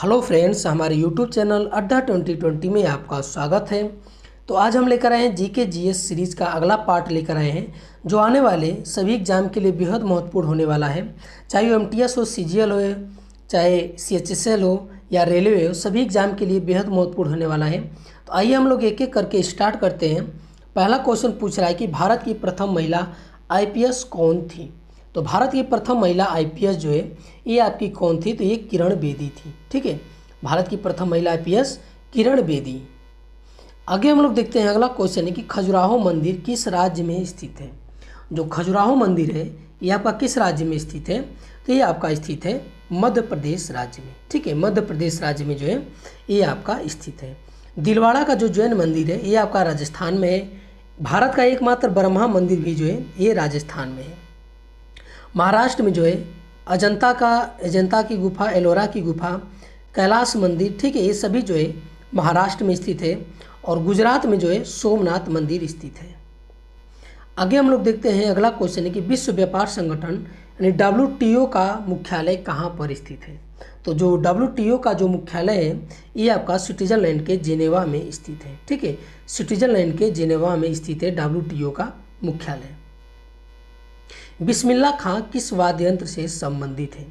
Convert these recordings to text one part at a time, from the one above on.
Hello friends, हमारे YouTube channel अड्डा 2020 में आपका स्वागत है। तो आज हम लेकर आए हैं जीके जीएस सीरीज़ का अगला पार्ट लेकर आए हैं, जो आने वाले सभी एग्जाम के लिए बेहद महत्वपूर्ण होने वाला है। चाहे वो एमटीएस हो, सीजीएल हो, चाहे सीएचएसएल हो या रेलवे हो, सभी एग्जाम के लिए बेहद महत्वपूर्ण होने वाला है। तो आइए हम लोग एक एक करके स्टार्ट करते हैं। पहला क्वेश्चन पूछ रहा है कि भारत की प्रथम महिला आईपीएस कौन थी। तो भारत की प्रथम महिला आईपीएस जो है ये आपकी कौन थी, तो ये किरण बेदी थी। ठीक है, भारत की प्रथम महिला आईपीएस किरण बेदी। आगे हम लोग देखते हैं, अगला क्वेश्चन है कि खजुराहो मंदिर किस राज्य में स्थित है। जो खजुराहो मंदिर है ये आपका किस राज्य में स्थित है, तो ये आपका स्थित है मध्य प्रदेश राज्य में। ठीक है, मध्य प्रदेश राज्य में जो है ये आपका स्थित है। दिलवाड़ा का जो जैन मंदिर है ये आपका राजस्थान में है। भारत का एकमात्र ब्रह्मा मंदिर भी जो है ये राजस्थान में है। महाराष्ट्र में जो है अजंता की गुफा, एलोरा की गुफा, कैलाश मंदिर, ठीक है, ये सभी जो है महाराष्ट्र में स्थित है। और गुजरात में जो है सोमनाथ मंदिर स्थित है। आगे हम लोग देखते हैं, अगला क्वेश्चन है कि विश्व व्यापार संगठन यानी WTO का मुख्यालय कहाँ पर स्थित है। तो जो WTO का जो मुख्यालय है ये आपका स्विट्जरलैंड के जेनेवा में स्थित है। ठीक है, स्विट्जरलैंड के जेनेवा में स्थित है WTO का मुख्यालय। बिस्मिल्लाह खां किस वाद्य यंत्र से संबंधित है।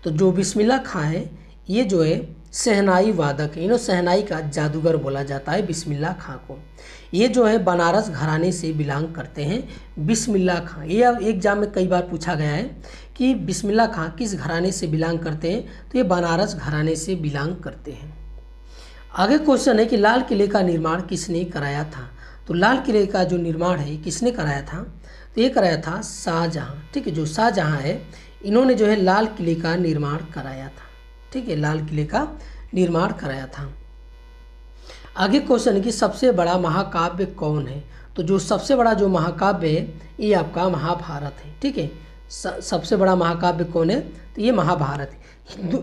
तो जो बिस्मिल्लाह खां है ये जो है शहनाई वादक है। इन्हों शहनाई का जादूगर बोला जाता है बिस्मिल्लाह खां को। ये जो है बनारस घराने से बिलोंग करते हैं बिस्मिल्लाह खां। ये अब एग्जाम में कई बार पूछा गया है कि बिस्मिल्लाह खां किस घराने से बिलोंग करते हैं, तो ये बनारस घराने से बिलोंग करते हैं। आगे क्वेश्चन है कि लाल किले का निर्माण किसने कराया था। तो लाल किले का जो निर्माण है किसने कराया था, तो ये कराया था शाहजहाँ। ठीक है, जो शाहजहाँ है इन्होंने जो है लाल किले का निर्माण कराया था। ठीक है, लाल किले का निर्माण कराया था। आगे क्वेश्चन है कि सबसे बड़ा महाकाव्य कौन है। तो जो सबसे बड़ा जो महाकाव्य है ये आपका महाभारत है। ठीक है, सबसे बड़ा महाकाव्य कौन है, तो ये महाभारत है।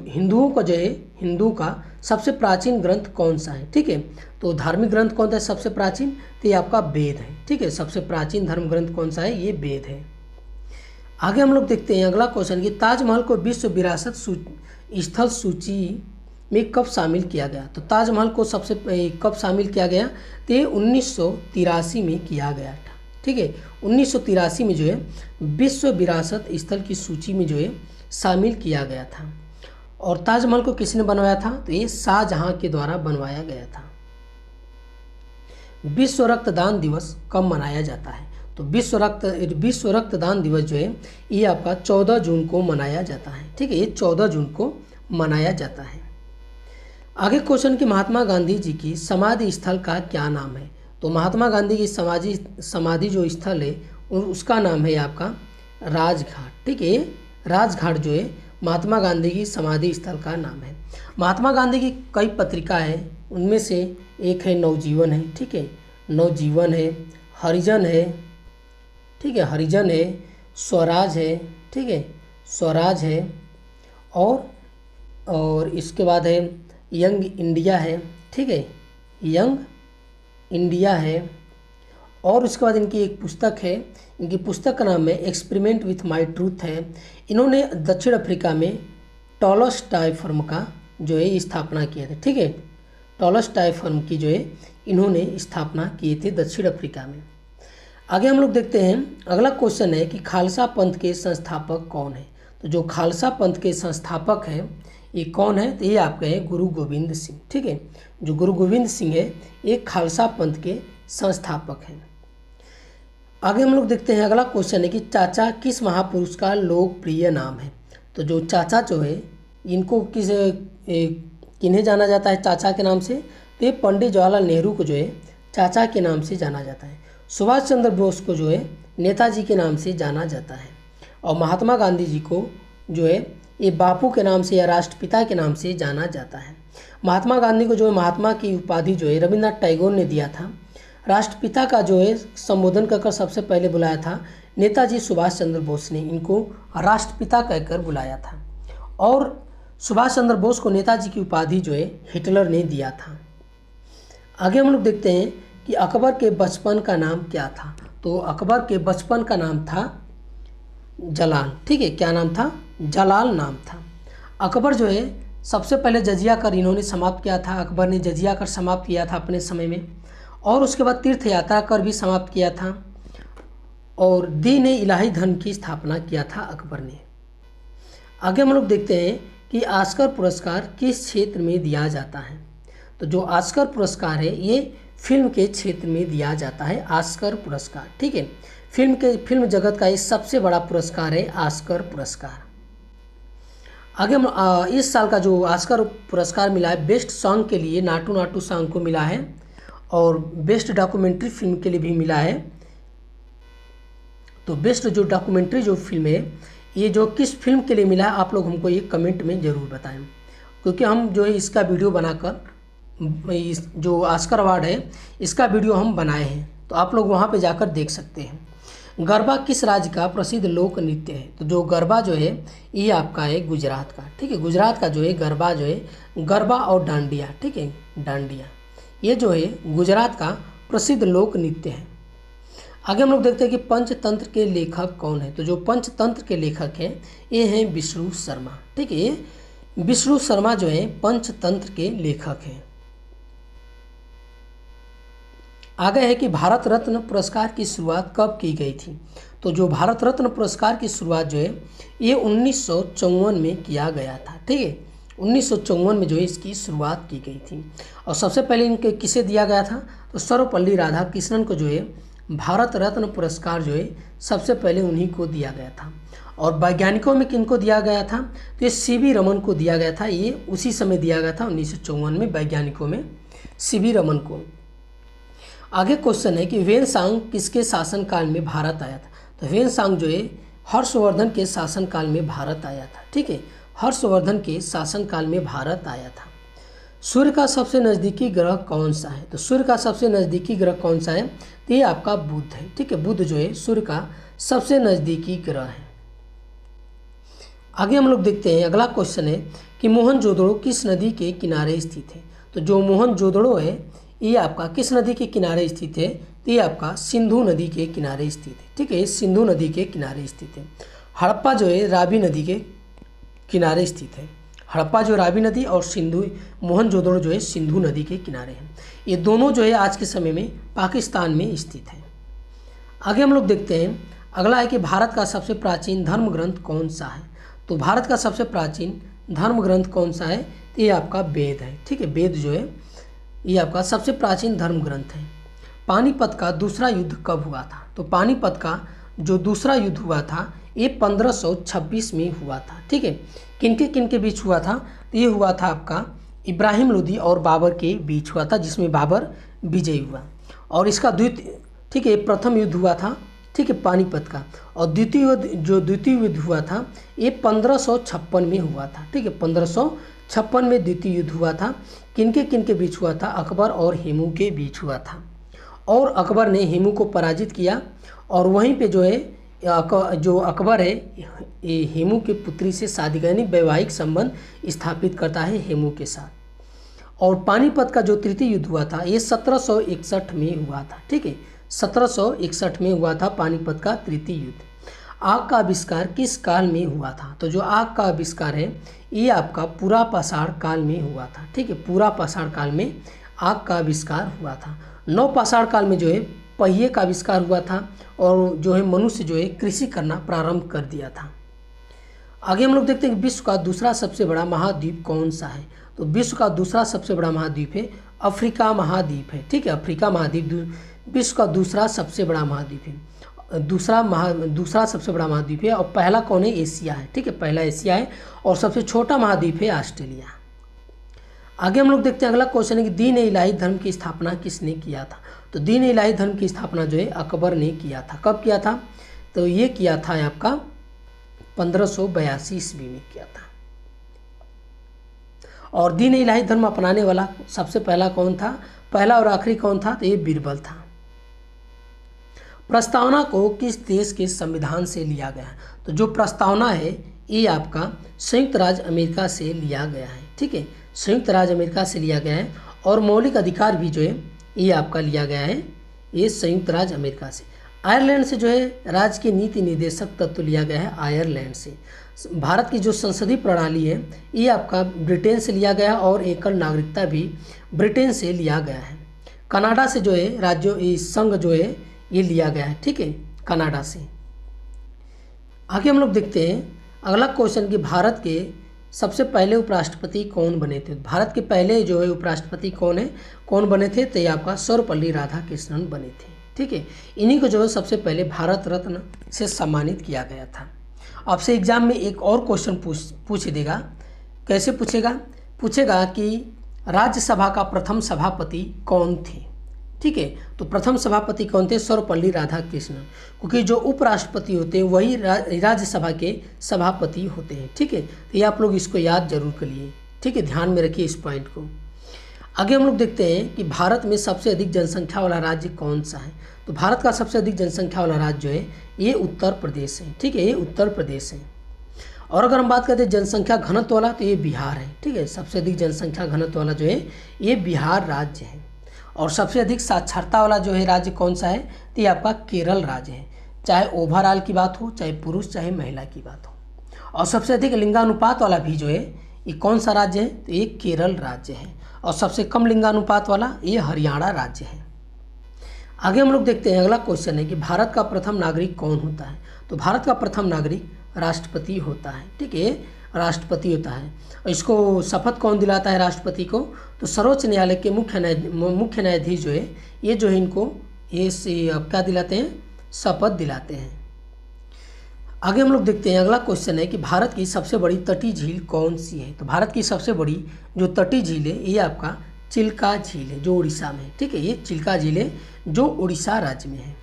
हिंदुओं का जो है हिंदू का सबसे प्राचीन ग्रंथ कौन सा है। ठीक है, तो धार्मिक ग्रंथ कौन सा है सबसे प्राचीन, तो ये आपका वेद है। ठीक है, सबसे प्राचीन धर्म ग्रंथ कौन सा है, ये वेद है। आगे हम लोग देखते हैं, अगला क्वेश्चन कि ताजमहल को विश्व विरासत स्थल सूची में कब शामिल किया गया। तो ताजमहल को सबसे कब शामिल किया गया, तो ये 1983 में किया गया था। ठीक है, 1983 में जो है विश्व विरासत स्थल की सूची में जो है शामिल किया गया था। और ताजमहल को किसने बनवाया था, तो ये शाहजहां के द्वारा बनवाया गया था। विश्व रक्तदान दिवस कब मनाया जाता है। तो विश्व रक्तदान दिवस जो है ये आपका 14 जून को मनाया जाता है। ठीक है, ये 14 जून को मनाया जाता है। आगे क्वेश्चन कि महात्मा गांधी जी की समाधि स्थल का क्या नाम है। तो महात्मा गांधी की समाधि जो स्थल है उसका नाम है आपका राजघाट। ठीक है, राजघाट जो है महात्मा गांधी की समाधि स्थल का नाम है। महात्मा गांधी की कई पत्रिका है, उनमें से एक है नवजीवन है। ठीक है, नवजीवन है, हरिजन है। ठीक है, हरिजन है, स्वराज है। ठीक है, स्वराज है। और इसके बाद है यंग इंडिया है। ठीक है, यंग इंडिया है। और उसके बाद इनकी एक पुस्तक है, इनकी पुस्तक का नाम है एक्सपेरिमेंट विथ माय ट्रूथ है। इन्होंने दक्षिण अफ्रीका में टॉलस्टॉय फर्म का जो है स्थापना किए थे। ठीक है, टॉलस्टॉय फर्म की जो है इन्होंने स्थापना किए थे दक्षिण अफ्रीका में। आगे हम लोग देखते हैं, अगला क्वेश्चन है कि खालसा पंथ के संस्थापक कौन है। तो जो खालसा पंथ के संस्थापक है ये कौन है, तो ये आपके हैं गुरु गोविंद सिंह। ठीक है, जो गुरु गोविंद सिंह है ये खालसा पंथ के संस्थापक हैं। आगे हम लोग देखते हैं, अगला क्वेश्चन है कि चाचा किस महापुरुष का लोकप्रिय नाम है। तो जो चाचा जो है इनको किन्हें जाना जाता है चाचा के नाम से, तो ये पंडित जवाहरलाल नेहरू को जो है चाचा के नाम से जाना जाता है। सुभाष चंद्र बोस को जो है नेताजी के नाम से जाना जाता है। और महात्मा गांधी जी को जो है ये बापू के नाम से या राष्ट्रपिता के नाम से जाना जाता है। महात्मा गांधी को जो है महात्मा की उपाधि जो है रविन्द्रनाथ टैगोर ने दिया था। राष्ट्रपिता का जो है संबोधन कर सबसे पहले बुलाया था नेताजी सुभाष चंद्र बोस ने, इनको राष्ट्रपिता कहकर बुलाया था। और सुभाष चंद्र बोस को नेताजी की उपाधि जो है हिटलर ने दिया था। आगे हम लोग देखते हैं कि अकबर के बचपन का नाम क्या था। तो अकबर के बचपन का नाम था जलाल। ठीक है, क्या नाम था, जलाल नाम था। अकबर जो है सबसे पहले जजिया कर इन्होंने समाप्त किया था, अकबर ने जजिया कर समाप्त किया था अपने समय में, और उसके बाद तीर्थ यात्रा कर भी समाप्त किया था, और दीन इलाही धर्म की स्थापना किया था अकबर ने। आगे हम लोग देखते हैं कि ऑस्कर पुरस्कार किस क्षेत्र में दिया जाता है। तो जो ऑस्कर पुरस्कार है ये फिल्म के क्षेत्र में दिया जाता है, ऑस्कर पुरस्कार, ठीक है। फिल्म जगत का ये सबसे बड़ा पुरस्कार है ऑस्कर पुरस्कार। आगे हम इस साल का जो ऑस्कर पुरस्कार मिला है बेस्ट सॉन्ग के लिए नाटू नाटू सॉन्ग को मिला है, और बेस्ट डॉक्यूमेंट्री फिल्म के लिए भी मिला है। तो बेस्ट जो डॉक्यूमेंट्री जो फिल्म है ये जो किस फिल्म के लिए मिला है आप लोग हमको ये कमेंट में ज़रूर बताएं, क्योंकि हम जो है इसका वीडियो बनाकर इस जो ऑस्कर अवार्ड है इसका वीडियो हम बनाए हैं, तो आप लोग वहाँ पे जाकर देख सकते हैं। गरबा किस राज्य का प्रसिद्ध लोक नृत्य है। तो जो गरबा जो है ये आपका है गुजरात का, ठीक है। गुजरात का जो है गरबा जो है गरबा और डांडिया, ठीक है, डांडिया ये जो है गुजरात का प्रसिद्ध लोक नृत्य है। आगे हम लोग देखते हैं कि पंचतंत्र के लेखक कौन है। तो जो पंचतंत्र के लेखक हैं ये हैं विष्णु शर्मा, ठीक है। ये विष्णु शर्मा जो है पंचतंत्र के लेखक हैं। आगे है कि भारत रत्न पुरस्कार की शुरुआत कब की गई थी। तो जो भारत रत्न पुरस्कार की शुरुआत जो है ये 1954 में किया गया था, ठीक है। 1954 में जो है इसकी शुरुआत की गई थी, और सबसे पहले इनके किसे दिया गया था। तो सर्वपल्ली राधाकृष्णन को जो है भारत रत्न पुरस्कार जो है सबसे पहले उन्हीं को दिया गया था। और वैज्ञानिकों में किनको दिया गया था। तो ये सीवी रमन को दिया गया था, ये उसी समय दिया गया था 1954 में वैज्ञानिकों में सीवी रमन को। आगे क्वेश्चन है कि ह्वेनसांग किसके शासनकाल में भारत आया था। तो ह्वेनसांग जो है हर्षवर्धन के शासनकाल में भारत आया था, ठीक है। हर्षवर्धन के शासनकाल में भारत आया था। सूर्य का सबसे नज़दीकी ग्रह कौन सा है। तो सूर्य का सबसे नज़दीकी ग्रह कौन सा है। तो ये आपका बुध है, ठीक है। बुध जो है सूर्य का सबसे नज़दीकी ग्रह है। आगे हम लोग देखते हैं अगला क्वेश्चन है कि मोहनजोदड़ो किस नदी के किनारे स्थित है। तो जो मोहनजोदड़ो है ये आपका किस नदी के किनारे स्थित है। तो ये आपका सिंधु नदी के किनारे स्थित है, ठीक है। सिंधु नदी के किनारे स्थित है। हड़प्पा जो है रावी नदी के किनारे स्थित है। हड़प्पा जो रावी नदी और मोहनजोदड़ो जो है सिंधु नदी के किनारे हैं। ये दोनों जो है आज के समय में पाकिस्तान में स्थित है। आगे हम लोग देखते हैं अगला है कि भारत का सबसे प्राचीन धर्म ग्रंथ कौन सा है। तो भारत का सबसे प्राचीन धर्म ग्रंथ कौन सा है। ये आपका वेद है, ठीक है। वेद जो है ये आपका सबसे प्राचीन धर्म ग्रंथ है। पानीपत का दूसरा युद्ध कब हुआ था। तो पानीपत का जो दूसरा युद्ध हुआ था ये 1526 में हुआ था, ठीक है। किनके बीच हुआ था। तो ये हुआ था आपका इब्राहिम लोदी और बाबर के बीच हुआ था, जिसमें बाबर विजयी हुआ। और इसका द्वितीय, ठीक है, प्रथम युद्ध हुआ था, ठीक है, पानीपत का। और द्वितीय युद्ध हुआ था ये 1556 में हुआ था, ठीक है। 1556 में द्वितीय युद्ध हुआ था। किनके बीच हुआ था। अकबर और हेमू के बीच हुआ था, और अकबर ने हेमू को पराजित किया। और वहीं पे जो है जो अकबर है ये हेमू की पुत्री से शादी यानी वैवाहिक संबंध स्थापित करता है हेमू के साथ। और पानीपत का जो तृतीय युद्ध हुआ था ये 1761 में हुआ था, ठीक है। 1761 में हुआ था पानीपत का तृतीय युद्ध। आग का आविष्कार किस काल में हुआ था। तो जो आग का आविष्कार है ये आपका पूरा पाषाण काल में हुआ था, ठीक है। पूरा पाषाण काल में आग का आविष्कार हुआ था। नव पाषाण काल में जो है पहिए का आविष्कार हुआ था, और जो है मनुष्य जो है कृषि करना प्रारंभ कर दिया था। आगे हम लोग देखते हैं कि विश्व का दूसरा सबसे बड़ा महाद्वीप कौन सा है। तो विश्व का दूसरा सबसे बड़ा महाद्वीप है अफ्रीका महाद्वीप है, ठीक है। अफ्रीका महाद्वीप विश्व का दूसरा सबसे बड़ा महाद्वीप है। दूसरा सबसे बड़ा महाद्वीप है। और पहला कौन है। एशिया है, ठीक है। पहला एशिया है। और सबसे छोटा महाद्वीप है ऑस्ट्रेलिया। आगे हम लोग देखते हैं अगला क्वेश्चन है कि दीन इलाही धर्म की स्थापना किसने किया था। तो दीन इलाही धर्म की स्थापना जो है अकबर ने किया था। कब किया था। तो ये किया था आपका 1582 ईस्वी में किया था। और दीन इलाही धर्म अपनाने वाला सबसे पहला कौन था। पहला और आखिरी कौन था। तो ये बीरबल था। प्रस्तावना को किस देश के संविधान से लिया गया है। तो जो प्रस्तावना है ये आपका संयुक्त राज्य अमेरिका से लिया गया है, ठीक है। संयुक्त राज्य अमेरिका से लिया गया है। और मौलिक अधिकार भी जो है ये आपका लिया गया है ये संयुक्त राज्य अमेरिका से। आयरलैंड से जो है राज्य के नीति निर्देशक तत्व लिया गया है आयरलैंड से। भारत की जो संसदीय प्रणाली है ये आपका ब्रिटेन से लिया गया और एकल नागरिकता भी ब्रिटेन से लिया गया है। कनाडा से जो है राज्यों संघ जो है ये लिया गया है, ठीक है, कनाडा से। आगे हम लोग देखते हैं अगला क्वेश्चन कि भारत के सबसे पहले उपराष्ट्रपति कौन बने थे। भारत के पहले जो है उपराष्ट्रपति कौन बने थे, तो ये आपका सर्वपल्ली राधाकृष्णन बने थे, ठीक है। इन्हीं को जो है सबसे पहले भारत रत्न से सम्मानित किया गया था। आपसे एग्जाम में एक और क्वेश्चन पूछ देगा। कैसे पूछेगा कि राज्यसभा का प्रथम सभापति कौन थे, ठीक है। तो प्रथम सभापति कौन थे, सर्वपल्ली राधाकृष्णन, क्योंकि जो उपराष्ट्रपति होते हैं वही राज्यसभा के सभापति होते हैं, ठीक है। तो ये आप लोग इसको याद जरूर करिए, ठीक है, ध्यान में रखिए इस पॉइंट को। आगे हम लोग देखते हैं कि भारत में सबसे अधिक जनसंख्या वाला राज्य कौन सा है। तो भारत का सबसे अधिक जनसंख्या वाला राज्य जो है ये उत्तर प्रदेश है, ठीक है, ये उत्तर प्रदेश है। और अगर हम बात करते हैं जनसंख्या घनत्व वाला तो ये बिहार है, ठीक है। सबसे अधिक जनसंख्या घनत्व वाला जो है ये बिहार राज्य है। और सबसे अधिक साक्षरता वाला जो है राज्य कौन सा है, तो ये आपका केरल राज्य है। चाहे ओवरऑल की बात हो, चाहे पुरुष चाहे महिला की बात हो। और सबसे अधिक लिंगानुपात वाला भी जो है ये कौन सा राज्य है, तो ये केरल राज्य है। और सबसे कम लिंगानुपात वाला ये हरियाणा राज्य है। आगे हम लोग देखते हैं अगला क्वेश्चन है कि भारत का प्रथम नागरिक कौन होता है। तो भारत का प्रथम नागरिक राष्ट्रपति होता है, ठीक है, राष्ट्रपति होता है। और इसको शपथ कौन दिलाता है राष्ट्रपति को, तो सर्वोच्च न्यायालय के मुख्य न्यायाधीश जो है ये जो है इनको ये क्या दिलाते हैं, शपथ दिलाते हैं। आगे हम लोग देखते हैं अगला क्वेश्चन है कि भारत की सबसे बड़ी तटीय झील कौन सी है। तो भारत की सबसे बड़ी जो तटीय झील है ये आपका चिल्का झील है जो उड़ीसा में है, ठीक है, ये चिल्का झील है जो उड़ीसा राज्य में है।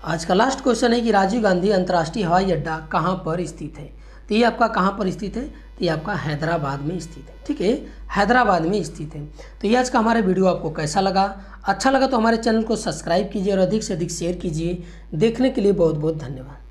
आज का लास्ट क्वेश्चन है कि राजीव गांधी अंतर्राष्ट्रीय हवाई अड्डा कहाँ पर स्थित है। तो ये आपका कहाँ पर स्थित है, तो ये आपका हैदराबाद में स्थित है, ठीक है, हैदराबाद में स्थित है। तो ये आज का हमारा वीडियो आपको कैसा लगा, अच्छा लगा तो हमारे चैनल को सब्सक्राइब कीजिए और अधिक से अधिक शेयर कीजिए। देखने के लिए बहुत बहुत धन्यवाद।